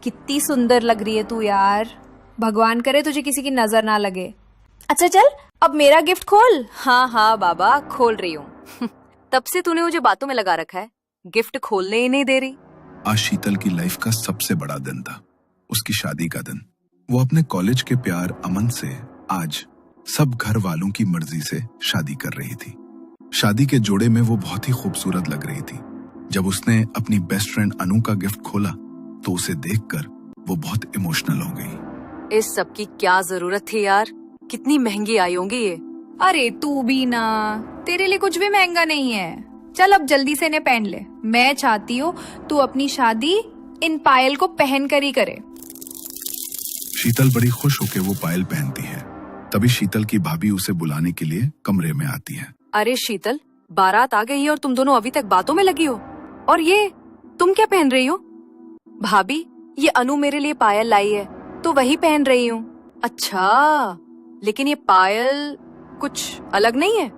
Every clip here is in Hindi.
कितनी सुंदर लग रही है तू यार। भगवान करे तुझे किसी की नजर ना लगे। अच्छा चल अब मेरा गिफ्ट खोल। हाँ हाँ बाबा खोल रही हूँ। तब से तूने मुझे बातों में लगा रखा है, गिफ्ट खोलने ही नहीं दे रही। आज शीतल की लाइफ का सबसे बड़ा दिन था, उसकी शादी का दिन। वो अपने कॉलेज के प्यार अमन से आज सब घर वालों की मर्जी से शादी कर रही थी। शादी के जोड़े में वो बहुत ही खूबसूरत लग रही थी। जब उसने अपनी बेस्ट फ्रेंड अनु का गिफ्ट खोला तो उसे देखकर वो बहुत इमोशनल हो गई। इस सब की क्या जरूरत थी यार, कितनी महंगी आई होंगी ये। अरे तू भी ना, तेरे लिए कुछ भी महंगा नहीं है। चल अब जल्दी से इन्हें पहन ले। मैं चाहती हूँ तू अपनी शादी इन पायल को पहन कर ही करे। शीतल बड़ी खुश होकर वो पायल पहनती है। तभी शीतल की भाभी उसे बुलाने के लिए कमरे में आती है। अरे शीतल, बारात आ गई है और तुम दोनों अभी तक बातों में लगी हो। और ये तुम क्या पहन रही हो? भाभी, ये अनु मेरे लिए पायल लाई है तो वही पहन रही हूँ। अच्छा, लेकिन ये पायल कुछ अलग नहीं है?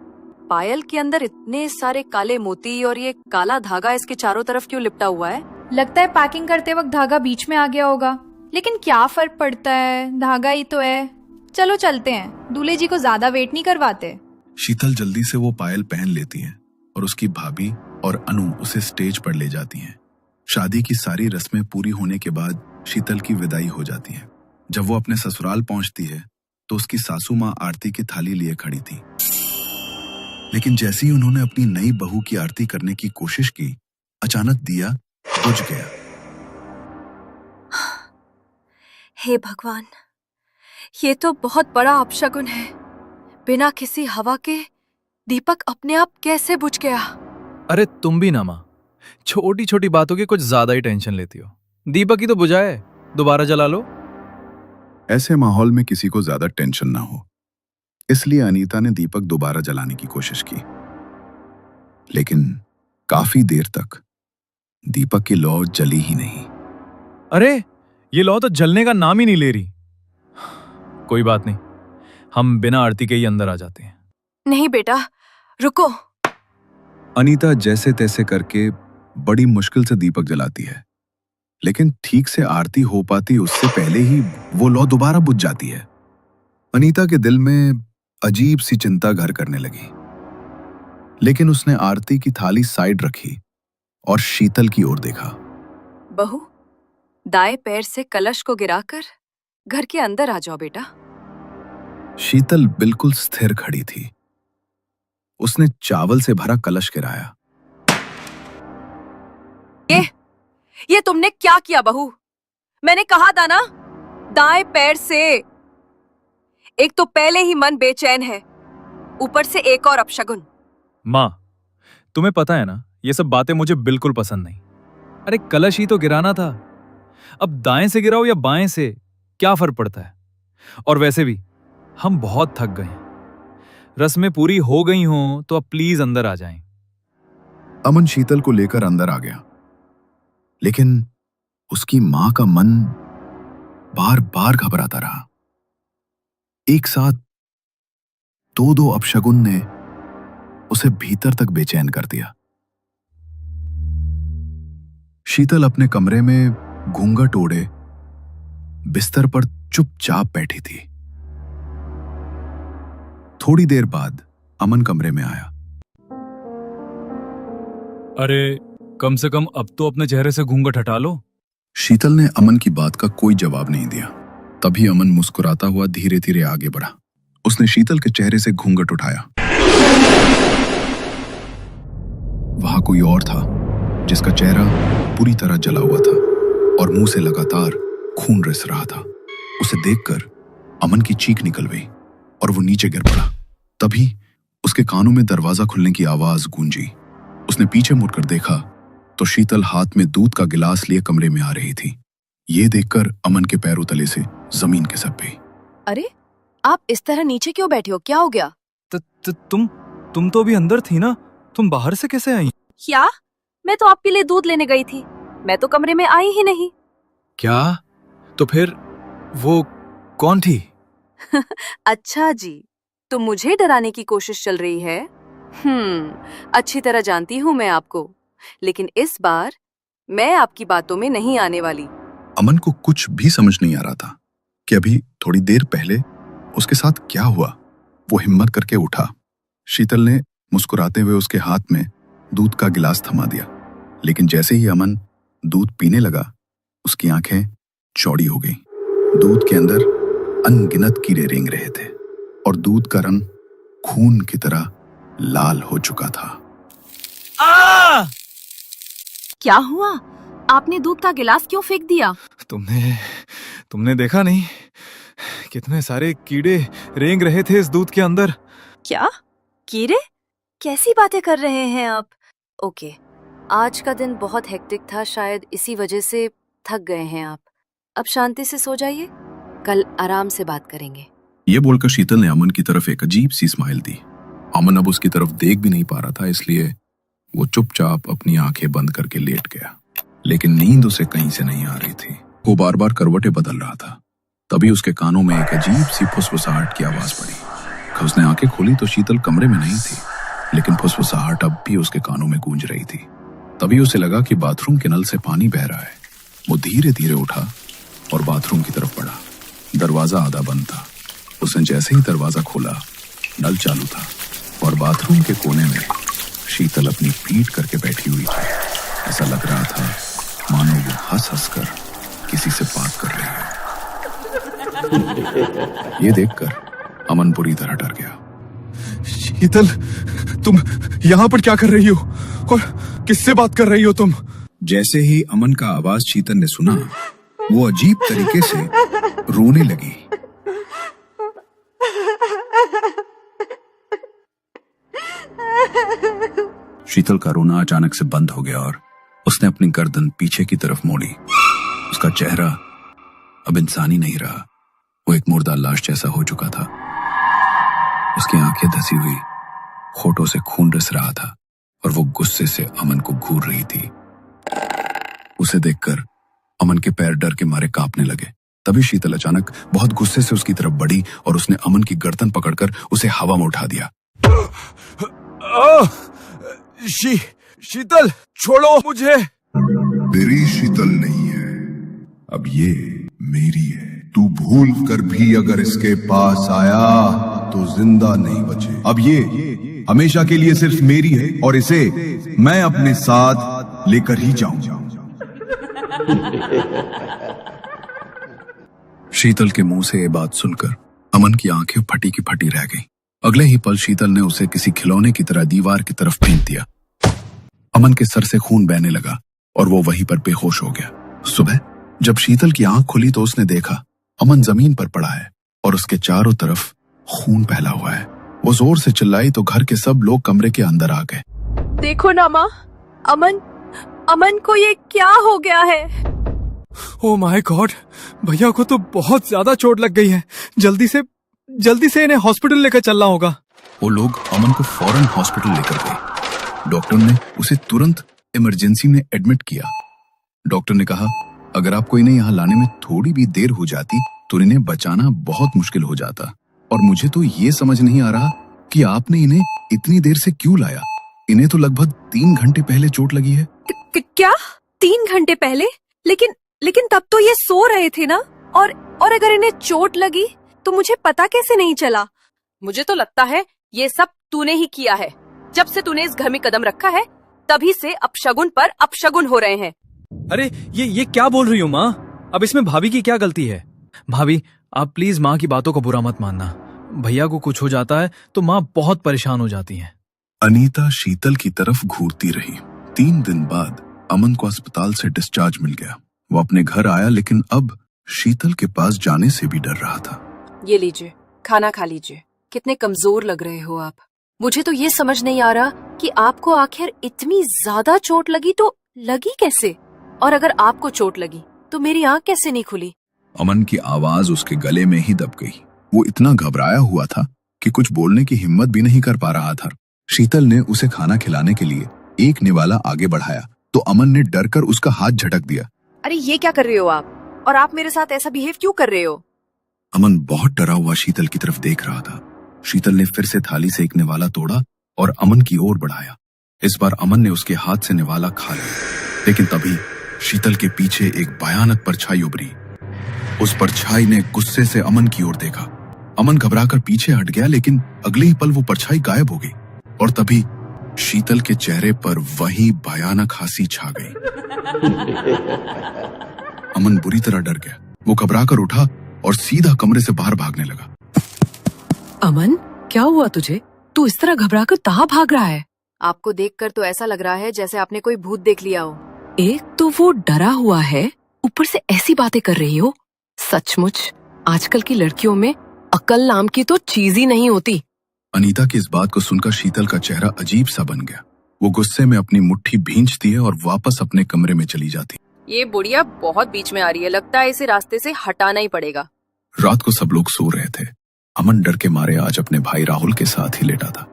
पायल के अंदर इतने सारे काले मोती और ये काला धागा इसके चारों तरफ क्यों लिपटा हुआ है? लगता है पैकिंग करते वक्त धागा बीच में आ गया होगा, लेकिन क्या फर्क पड़ता है, धागा ही तो है। चलो चलते हैं, दूल्हे जी को ज्यादा वेट नहीं करवाते। शीतल जल्दी से वो पायल पहन लेती है और उसकी भाभी और अनु उसे स्टेज पर ले जाती हैं। शादी की सारी रस्में पूरी होने के बाद शीतल की विदाई हो जाती है। जब वो अपने ससुराल पहुंचती है तो उसकी सासू माँ आरती की थाली लिए खड़ी थी, लेकिन जैसे ही उन्होंने अपनी नई बहू की आरती करने की कोशिश की, अचानक दिया बुझ गया। हे भगवान, ये तो बहुत बड़ा अपशगुन है। बिना किसी हवा के दीपक अपने आप कैसे बुझ गया? अरे तुम भी ना माँ, छोटी छोटी बातों की कुछ ज्यादा ही टेंशन लेती हो। दीपक ही तो बुझाए, दोबारा जला लो। ऐसे माहौल में किसी को ज्यादा टेंशन ना हो, इसलिए अनीता ने दीपक दोबारा जलाने की कोशिश की, लेकिन काफी देर तक दीपक की लौ जली ही नहीं। अरे ये लौ तो जलने का नाम ही नहीं ले रही। कोई बात नहीं, हम बिना आरती के ही अंदर आ जाते हैं। नहीं बेटा, रुको। अनीता जैसे तैसे करके बड़ी मुश्किल से दीपक जलाती है, लेकिन ठीक से आरती हो पाती उससे पहले ही वो लौ दोबारा बुझ जाती है। अनीता के दिल में अजीब सी चिंता घर करने लगी, लेकिन उसने आरती की थाली साइड रखी और शीतल की ओर देखा। बहू, दाएं पैर से कलश को गिराकर घर के अंदर आ जाओ बेटा। शीतल बिल्कुल स्थिर खड़ी थी। उसने चावल से भरा कलश गिराया। ये तुमने क्या किया बहू? मैंने कहा था ना, दाएं पैर से। एक तो पहले ही मन बेचैन है, ऊपर से एक और अपशगुन। माँ, तुम्हें पता है ना, ये सब बातें मुझे बिल्कुल पसंद नहीं। अरे कलश ही तो गिराना था, अब दाएं से गिराओ या बाएं से, क्या फर्क पड़ता है? और वैसे भी हम बहुत थक गए हैं। रस्में पूरी हो गई हों तो अब प्लीज अंदर आ जाएं। अमन शीतल को लेकर अंदर आ गया, लेकिन उसकी मां का मन बार बार घबराता रहा। एक साथ दो अपशगुन ने उसे भीतर तक बेचैन कर दिया। शीतल अपने कमरे में घूंघट ओढ़े बिस्तर पर चुपचाप बैठी थी। थोड़ी देर बाद अमन कमरे में आया। अरे कम से कम अब तो अपने चेहरे से घूंघट हटा लो। शीतल ने अमन की बात का कोई जवाब नहीं दिया। तभी अमन मुस्कुराता हुआ धीरे धीरे आगे बढ़ा। उसने शीतल के चेहरे से घूंघट उठाया। वहां कोई और था, जिसका चेहरा पूरी तरह जला हुआ था और मुंह से लगातार खून रिस रहा था। उसे देखकर अमन की चीख निकल गई और वो नीचे गिर पड़ा। तभी उसके कानों में दरवाजा खुलने की आवाज गूंजी। उसने पीछे मुड़कर देखा तो शीतल हाथ में दूध का गिलास लिए कमरे में आ रही थी। ये देखकर अमन के पैरों तले से जमीन खिसक गई। अरे आप इस तरह नीचे क्यों बैठे हो, क्या हो गया? तुम तो अभी अंदर थी ना, तुम बाहर से कैसे आई? क्या? मैं तो आपके लिए दूध लेने गई थी, मैं तो कमरे में आई ही नहीं। क्या? तो फिर वो कौन थी? अच्छा जी, तो मुझे डराने की कोशिश चल रही है। अच्छी तरह जानती हूँ मैं आपको, लेकिन इस बार मैं आपकी बातों में नहीं आने वाली। अमन को कुछ भी समझ नहीं आ रहा था कि अभी थोड़ी देर पहले उसके साथ क्या हुआ। वो हिम्मत करके उठा। शीतल ने मुस्कुराते हुए उसके हाथ में दूध का गिलास थमा दिया, लेकिन जैसे ही अमन दूध पीने लगा उसकी आंखें चौड़ी हो गईं। दूध के अंदर अनगिनत कीड़े रेंग रहे थे और दूध का रंग खून की तरह लाल हो चुका था। क्या हुआ? आपने दूध का गिलास क्यों फेंक दिया? तुमने देखा नहीं कितने सारे कीड़े रेंग रहे थे इस दूध के अंदर। क्या? कीड़े? कैसी बातें कर रहे हैं आप? ओके, आज का दिन बहुत हेक्टिक था, शायद इसी वजह से थक गए हैं आप। अब शांति से सो जाइए, कल आराम से बात करेंगे। ये बोलकर शीतल ने अमन की तरफ एक अजीब सी स्माइल दी। अमन अब उसकी तरफ देख भी नहीं पा रहा था, इसलिए वो चुपचाप अपनी आंखें बंद करके लेट गया। लेकिन नींद उसे कहीं से नहीं आ रही थी। वो बार बार करवटें बदल रहा था। तभी उसके कानों में एक अजीब सी फुसफुसाहट की आवाज पड़ी। उसने आंखें खोली तो शीतल कमरे में नहीं थी, लेकिन फुसफुसाहट अब भी उसके कानों में गूंज रही थी। तभी उसे लगा कि बाथरूम के नल से पानी बह रहा है। वो धीरे धीरे उठा और बाथरूम की तरफ बढ़ा। दरवाजा आधा बंद था। उसने जैसे ही दरवाजा खोला, नल चालू था और बाथरूम के कोने में शीतल अपनी पीठ करके बैठी हुई थी। ऐसा लग रहा था मानो वो हंस हंस कर किसी से बात कर रही है। ये देखकर अमन बुरी तरह डर गया। शीतल, तुम यहाँ पर क्या कर रही हो और किससे बात कर रही हो तुम? जैसे ही अमन का आवाज शीतल ने सुना, वो अजीब तरीके से रोने लगी। शीतल का रोना अचानक से बंद हो गया और उसने अपनी गर्दन पीछे की तरफ मोड़ी। उसका चेहरा अब इंसानी नहीं रहा, वो एक मुर्दा लाश जैसा हो चुका था। उसकी आंखें धसी हुई, होठों से खून रिस रहा था और वो गुस्से से अमन को घूर रही थी। उसे देखकर अमन के पैर डर के मारे कांपने लगे। तभी शीतल अचानक बहुत गुस्से से उसकी तरफ बढ़ी और उसने अमन की गर्दन पकड़कर उसे हवा में उठा दिया। शीतल, छोड़ो मुझे। तेरी शीतल नहीं है, अब ये मेरी है। तू भूल कर भी अगर इसके पास आया तो जिंदा नहीं बचे। अब ये हमेशा के लिए सिर्फ मेरी है और इसे मैं अपने साथ लेकर ही जाऊंगा। शीतल के मुंह से ये बात सुनकर अमन की आंखें फटी की फटी रह गईं। अगले ही पल शीतल ने उसे किसी खिलौने की तरह दीवार की तरफ फेंक दिया। अमन के सर से खून बहने लगा और वो वहीं पर बेहोश हो गया। सुबह जब शीतल की आंख खुली तो उसने देखा अमन जमीन पर पड़ा है और उसके चारों तरफ खून फैला हुआ है। वो जोर से चिल्लाई तो घर के सब लोग कमरे के अंदर आ गए। देखो ना माँ, अमन को ये क्या हो गया है? ओ माय गॉड, भैया को तो बहुत ज्यादा चोट लग गई है। जल्दी से इन्हें हॉस्पिटल लेकर चलना होगा। वो लोग अमन को फौरन हॉस्पिटल लेकर गए। डॉक्टर ने उसे तुरंत इमरजेंसी में एडमिट किया। डॉक्टर ने कहा अगर आपको इन्हें यहाँ लाने में थोड़ी भी देर हो जाती तो इन्हें बचाना बहुत मुश्किल हो जाता। और मुझे तो ये समझ नहीं आ रहा कि आपने इन्हें इतनी देर से क्यों लाया। इन्हें तो लगभग 3 घंटे पहले चोट लगी है। क्या 3 घंटे पहले? लेकिन तब तो ये सो रहे थे ना। और अगर इन्हें चोट लगी तो मुझे पता कैसे नहीं चला? मुझे तो लगता है ये सब तूने ही किया है। जब से तूने इस घर में कदम रखा है तभी से अपशगुन पर अपशगुन हो रहे हैं। अरे ये क्या बोल रही हो माँ? अब इसमें भाभी की क्या गलती है? भाभी आप प्लीज माँ की बातों को बुरा मत मानना। भैया को कुछ हो जाता है तो माँ बहुत परेशान हो जाती हैं। अनीता शीतल की तरफ घूरती रही। 3 दिन बाद अमन को अस्पताल से डिस्चार्ज मिल गया। वो अपने घर आया, लेकिन अब शीतल के पास जाने से भी डर रहा था। ये लीजिए, खाना खा लीजिए। कितने कमजोर लग रहे हो आप। मुझे तो ये समझ नहीं आ रहा कि आपको आखिर इतनी ज्यादा चोट लगी तो लगी कैसे? और अगर आपको चोट लगी तो मेरी आंख कैसे नहीं खुली? अमन की आवाज उसके गले में ही दब गई। वो इतना घबराया हुआ था कि कुछ बोलने की हिम्मत भी नहीं कर पा रहा था। शीतल ने उसे खाना खिलाने के लिए एक निवाला आगे बढ़ाया तो अमन ने डरकर उसका हाथ झटक दिया। अरे ये क्या कर रहे हो आप? और आप मेरे साथ ऐसा बिहेव क्यों कर रहे हो? अमन बहुत डरा हुआ शीतल की तरफ देख रहा था। शीतल ने फिर से थाली से एक निवाला तोड़ा और अमन की ओर बढ़ाया। इस बार अमन ने उसके हाथ से निवाला खा लिया, लेकिन तभी शीतल के पीछे एक भयानक परछाई उभरी। उस परछाई ने गुस्से से अमन की ओर देखा। अमन घबराकर पीछे हट गया, लेकिन अगले ही पल वो परछाई गायब हो गई और तभी शीतल के चेहरे पर वही भयानक हंसी छा गई। अमन बुरी तरह डर गया। वो घबराकर उठा और सीधा कमरे से बाहर भागने लगा। अमन, क्या हुआ तुझे? तू इस तरह घबराकर कहाँ भाग रहा है? आपको देखकर तो ऐसा लग रहा है जैसे आपने कोई भूत देख लिया हो। एक तो वो डरा हुआ है, ऊपर से ऐसी बातें कर रही हो। सचमुच आजकल की लड़कियों में अक्ल नाम की तो चीज ही नहीं होती। अनीता की इस बात को सुनकर शीतल का चेहरा अजीब सा बन गया। वो गुस्से में अपनी मुट्ठी भींचती है और वापस अपने कमरे में चली जाती। ये बुढ़िया बहुत बीच में आ रही है, लगता है इसे रास्ते से हटाना ही पड़ेगा। रात को सब लोग सो रहे थे। अमन डर के मारे आज अपने भाई राहुल के साथ ही लेटा था।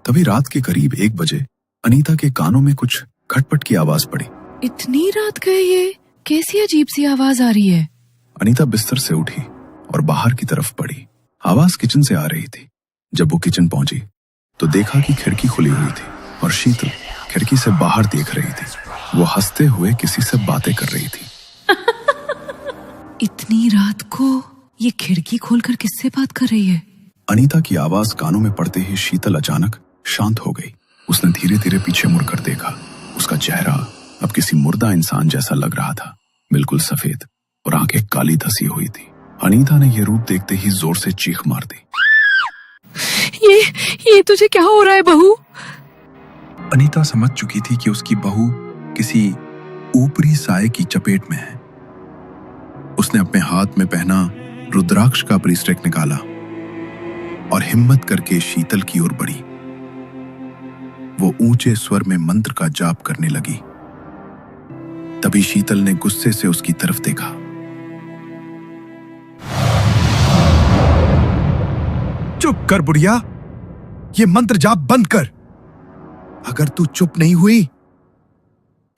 तभी रात के करीब 1 बजे अनीता के कानों में कुछ खटपट की आवाज पड़ी। इतनी रात गए, ये कैसी अजीब सी आवाज आ रही है? अनीता बिस्तर से उठी और बाहर की तरफ बढ़ी। आवाज किचन से आ रही थी। जब वो किचन पहुंची तो देखा कि खिड़की खुली हुई थी और शीतल खिड़की से बाहर देख रही थी। वो हंसते हुए किसी से बातें कर रही थी। इतनी रात को ये खिड़की खोलकर किससे बात कर रही है? अनीता की आवाज कानों में पड़ते ही शीतल अचानक शांत हो गई। उसने धीरे धीरे पीछे मुड़कर देखा। उसका चेहरा अब किसी मुर्दा इंसान जैसा लग रहा था, बिल्कुल सफेद और आंखें काली धसी हुई थी। अनीता ने यह रूप देखते ही जोर से चीख मार दी। ये तुझे क्या हो रहा है बहू? अनीता समझ चुकी थी कि उसकी बहू किसी ऊपरी साए की चपेट में है। उसने अपने हाथ में पहना रुद्राक्ष का ब्रेसलेट निकाला और हिम्मत करके शीतल की ओर बढ़ी। वो ऊंचे स्वर में मंत्र का जाप करने लगी। तभी शीतल ने गुस्से से उसकी तरफ देखा। चुप कर बुढ़िया, ये मंत्र जाप बंद कर। अगर तू चुप नहीं हुई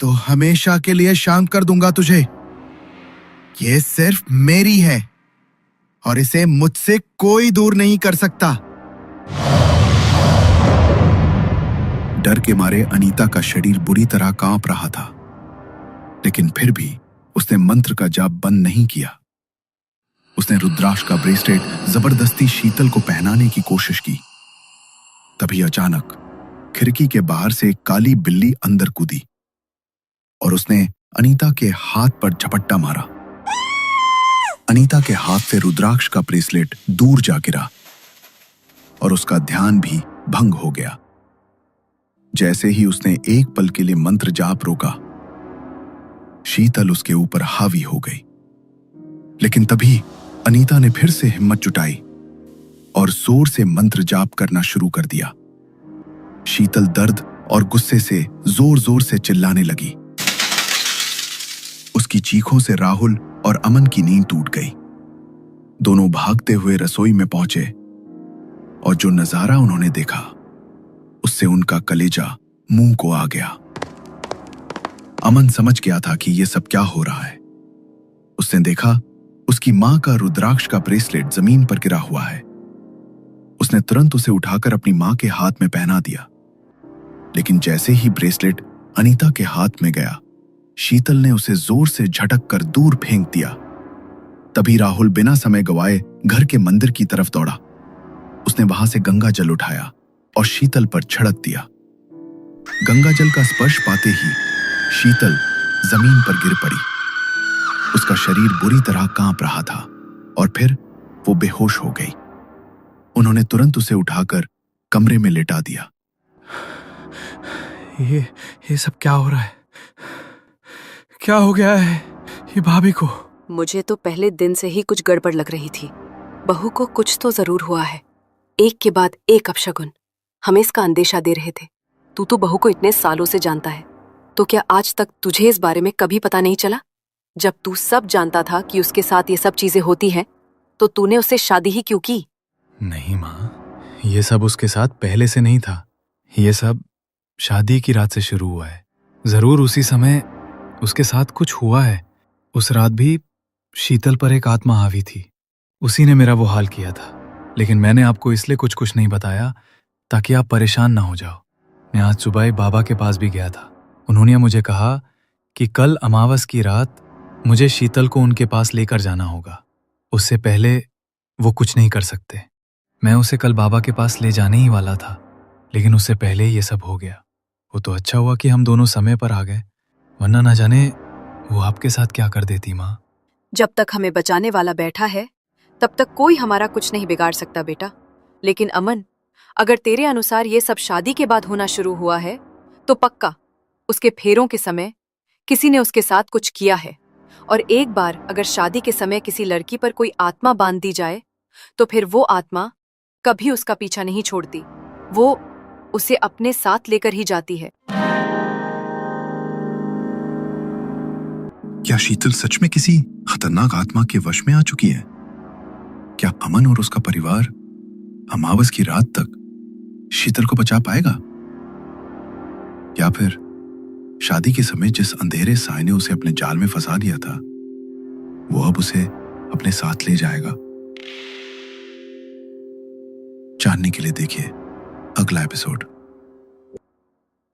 तो हमेशा के लिए शांत कर दूंगा तुझे। ये सिर्फ मेरी है और इसे मुझसे कोई दूर नहीं कर सकता। डर के मारे अनीता का शरीर बुरी तरह कांप रहा था, लेकिन फिर भी उसने मंत्र का जाप बंद नहीं किया। उसने रुद्राक्ष का ब्रेसलेट जबरदस्ती शीतल को पहनाने की कोशिश की। तभी अचानक खिड़की के बाहर से एक काली बिल्ली अंदर कूदी और उसने अनीता के हाथ पर झपट्टा मारा। अनीता के हाथ से रुद्राक्ष का ब्रेसलेट दूर जा गिरा और उसका ध्यान भी भंग हो गया। जैसे ही उसने एक पल के लिए मंत्र जाप रोका, शीतल उसके ऊपर हावी हो गई। लेकिन तभी अनीता ने फिर से हिम्मत जुटाई और जोर से मंत्र जाप करना शुरू कर दिया। शीतल दर्द और गुस्से से जोर जोर से चिल्लाने लगी। उसकी चीखों से राहुल और अमन की नींद टूट गई। दोनों भागते हुए रसोई में पहुंचे और जो नजारा उन्होंने देखा उससे उनका कलेजा मुंह को आ गया। अमन समझ गया था कि यह सब क्या हो रहा है। उसने देखा उसकी मां का रुद्राक्ष का ब्रेसलेट जमीन पर गिरा हुआ है। उसने तुरंत उसे उठाकर अपनी मां के हाथ में पहना दिया, लेकिन जैसे ही ब्रेसलेट अनीता के हाथ में गया, शीतल ने उसे जोर से झटक कर दूर फेंक दिया। तभी राहुल बिना समय गवाए घर के मंदिर की तरफ दौड़ा। उसने वहां से गंगा जल उठाया और शीतल पर छिड़क दिया। गंगा जल का स्पर्श पाते ही शीतल जमीन पर गिर पड़ी। उसका शरीर बुरी तरह कांप रहा था और फिर वो बेहोश हो गई। उन्होंने तुरंत उसे उठाकर कमरे में लेटा दिया। ये सब क्या हो रहा है? क्या हो गया है ये भाभी को? मुझे तो पहले दिन से ही कुछ गड़बड़ लग रही थी। बहू को कुछ तो जरूर हुआ है। एक के बाद एक अपशगुन। हमें इसका अंदेशा दे रहे थे। तू तो बहू को इतने सालों से जानता है, तो क्या आज तक तुझे इस बारे में कभी पता नहीं चला? जब तू सब जानता था कि उसके साथ ये सब चीजें होती हैं, तो तूने उससे शादी ही क्यों की? नहीं माँ, ये सब उसके साथ पहले से नहीं था। ये सब शादी की रात से शुरू हुआ है। जरूर उसी समय उसके साथ कुछ हुआ है। उस रात भी शीतल पर एक आत्मा हावी थी। उसी ने मेरा वो हाल किया था। लेकिन मैंने आपको इसलिए कुछ नहीं बताया ताकि आप परेशान ना हो जाओ। मैं आज सुबह बाबा के पास भी गया था। उन्होंने मुझे कहा कि कल अमावस की रात मुझे शीतल को उनके पास लेकर जाना होगा। उससे पहले वो कुछ नहीं कर सकते। मैं उसे कल बाबा के पास ले जाने ही वाला था, लेकिन उससे पहले ये सब हो गया। वो तो अच्छा हुआ कि हम दोनों समय पर आ गए, वरना ना जाने वो आपके साथ क्या कर देती माँ। जब तक हमें बचाने वाला बैठा है तब तक कोई हमारा कुछ नहीं बिगाड़ सकता बेटा। लेकिन अमन, अगर तेरे अनुसार ये सब शादी के बाद होना शुरू हुआ है तो पक्का उसके फेरों के समय किसी ने उसके साथ कुछ किया है। और एक बार अगर शादी के समय किसी लड़की पर कोई आत्मा बांध दी जाए तो फिर वो आत्मा कभी उसका पीछा नहीं छोड़ती, वो उसे अपने साथ लेकर ही जाती है। क्या शीतल सच में किसी खतरनाक आत्मा के वश में आ चुकी है? क्या अमन और उसका परिवार अमावस की रात तक शीतल को बचा पाएगा? या फिर शादी के समय जिस अंधेरे साए ने उसे अपने जाल में फंसा दिया था, वो अब उसे अपने साथ ले जाएगा? जानने के लिए देखिए अगला एपिसोड।